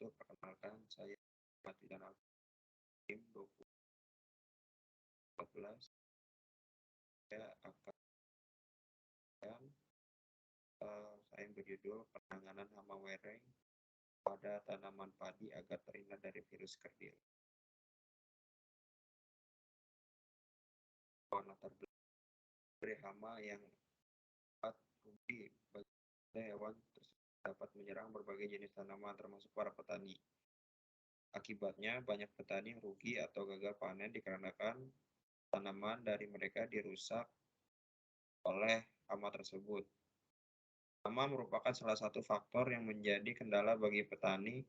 wabarakatuh. Perkenalkan, saya Mati dan Alkim 2014. Saya akan saya berjudul penanganan hama wereng pada tanaman padi agar terhindar dari virus kerdil. Latar dari hama yang dapat rugi bagi hewan dapat menyerang berbagai jenis tanaman termasuk para petani. Akibatnya, banyak petani rugi atau gagal panen dikarenakan tanaman dari mereka dirusak oleh hama tersebut. Hama merupakan salah satu faktor yang menjadi kendala bagi petani.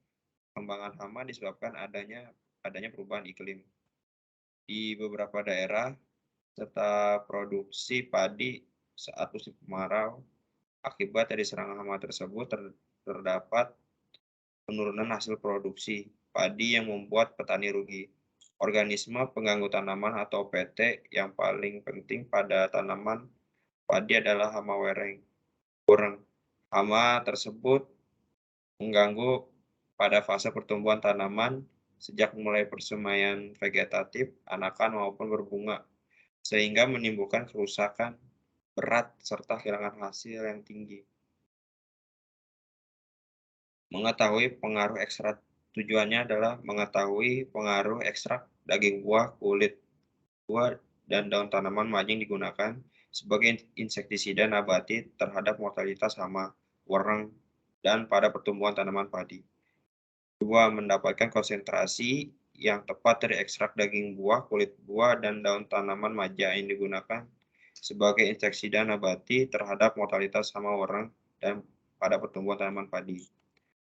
Perkembangan hama disebabkan adanya perubahan iklim di beberapa daerah serta produksi padi saat musim kemarau. Akibat dari serangan hama tersebut terdapat penurunan hasil produksi padi yang membuat petani rugi. Organisme pengganggu tanaman atau PT yang paling penting pada tanaman padi adalah hama wereng. Hama tersebut mengganggu pada fase pertumbuhan tanaman sejak mulai persemaian vegetatif, anakan maupun berbunga, sehingga menimbulkan kerusakan berat serta kehilangan hasil yang tinggi. Mengetahui pengaruh ekstrak tujuannya adalah mengetahui pengaruh ekstrak daging buah, kulit buah, dan daun tanaman majing digunakan sebagai insektisida nabati terhadap mortalitas hama, wereng, dan pada pertumbuhan tanaman padi. 2. Mendapatkan konsentrasi yang tepat dari ekstrak daging buah, kulit buah, dan daun tanaman maja yang digunakan sebagai insektisida nabati terhadap mortalitas hama, wereng, dan pada pertumbuhan tanaman padi.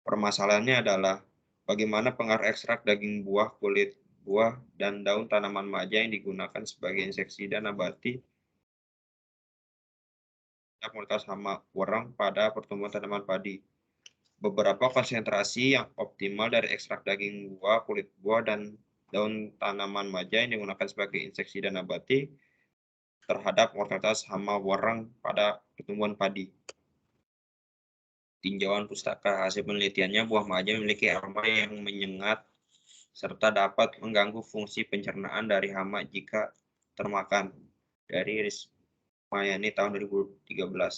Permasalahannya adalah bagaimana pengaruh ekstrak daging buah, kulit buah, dan daun tanaman maja yang digunakan sebagai insektisida nabati terhadap mortalitas hama, wereng, pada pertumbuhan tanaman padi. Beberapa konsentrasi yang optimal dari ekstrak daging buah, kulit buah, dan daun tanaman maja yang digunakan sebagai insektisida nabati terhadap mortalitas hama, wereng, pada pertumbuhan padi. Tinjauan pustaka. Hasil penelitiannya, buah maja memiliki aroma yang menyengat serta dapat mengganggu fungsi pencernaan dari hama jika termakan. Dari Rismayani tahun 2013.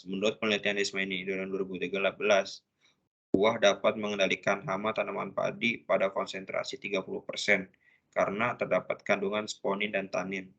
Menurut penelitian Rismayani tahun 2013, buah dapat mengendalikan hama tanaman padi pada konsentrasi 30% karena terdapat kandungan sponin dan tanin.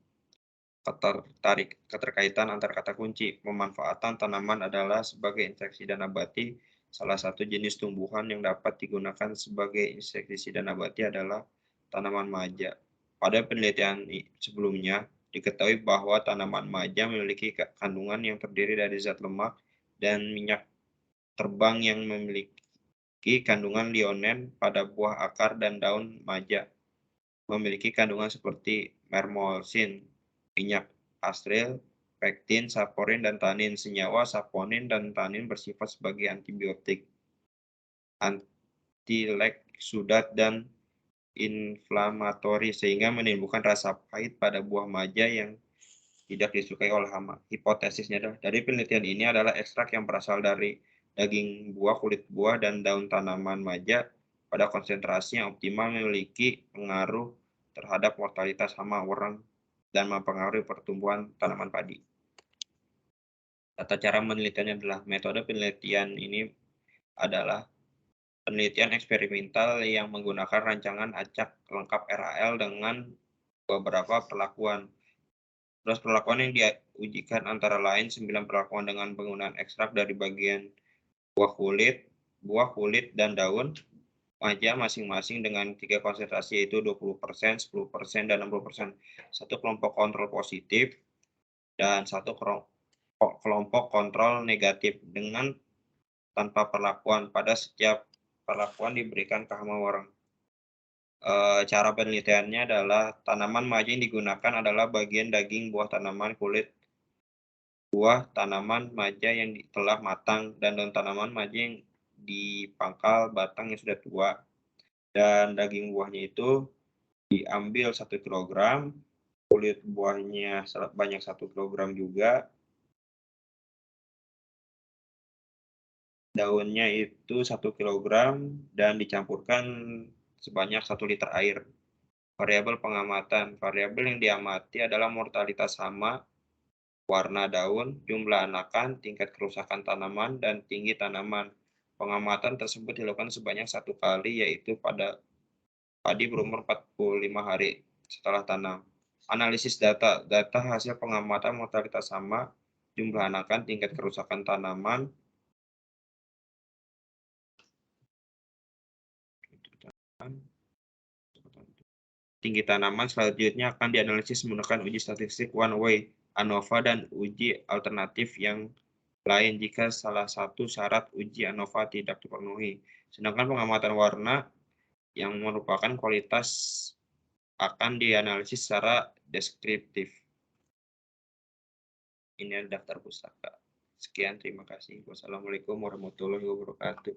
Keterkaitan antar kata kunci. Pemanfaatan tanaman adalah sebagai insektisida nabati. Salah satu jenis tumbuhan yang dapat digunakan sebagai insektisida nabati adalah tanaman maja. Pada penelitian sebelumnya, diketahui bahwa tanaman maja memiliki kandungan yang terdiri dari zat lemak dan minyak terbang yang memiliki kandungan linolen pada buah, akar, dan daun maja. Memiliki kandungan seperti mermolsin, minyak astril, pektin, saponin, dan tanin. Senyawa saponin dan tanin bersifat sebagai antibiotik, antilek, sudat, dan inflamatori, sehingga menimbulkan rasa pahit pada buah maja yang tidak disukai oleh hama. Hipotesisnya adalah dari penelitian ini adalah ekstrak yang berasal dari daging buah, kulit buah, dan daun tanaman maja pada konsentrasi yang optimal memiliki pengaruh terhadap mortalitas hama, wereng, dan mempengaruhi pertumbuhan tanaman padi. Tata cara penelitiannya adalah metode penelitian ini adalah penelitian eksperimental yang menggunakan rancangan acak lengkap RAL dengan beberapa perlakuan. Terus perlakuan yang diujikan antara lain 9 perlakuan dengan penggunaan ekstrak dari bagian buah, kulit, dan daun maja masing-masing dengan 3 konsentrasi yaitu 20%, 10%, dan 60%. Satu kelompok kontrol positif dan satu kelompok kontrol negatif dengan tanpa perlakuan. Pada setiap perlakuan diberikan ke hama wereng. Cara penelitiannya adalah tanaman maja yang digunakan adalah bagian daging buah tanaman, kulit buah tanaman maja yang telah matang, dan daun tanaman maja yang dipangkal batang yang sudah tua. Dan daging buahnya itu diambil 1 kg, kulit buahnya banyak 1 kg juga, daunnya itu 1 kilogram dan dicampurkan sebanyak 1 liter air. Variabel pengamatan. Variabel yang diamati adalah mortalitas hama, warna daun, jumlah anakan, tingkat kerusakan tanaman, dan tinggi tanaman. Pengamatan tersebut dilakukan sebanyak 1 kali, yaitu pada padi berumur 45 hari setelah tanam. Analisis data. Data hasil pengamatan mortalitas hama, jumlah anakan, tingkat kerusakan tanaman, tinggi tanaman selanjutnya akan dianalisis menggunakan uji statistik one way, ANOVA, dan uji alternatif yang lain jika salah satu syarat uji ANOVA tidak dipenuhi. Sedangkan pengamatan warna yang merupakan kualitas akan dianalisis secara deskriptif. Ini adalah daftar pustaka. Sekian, terima kasih. Wassalamualaikum warahmatullahi wabarakatuh.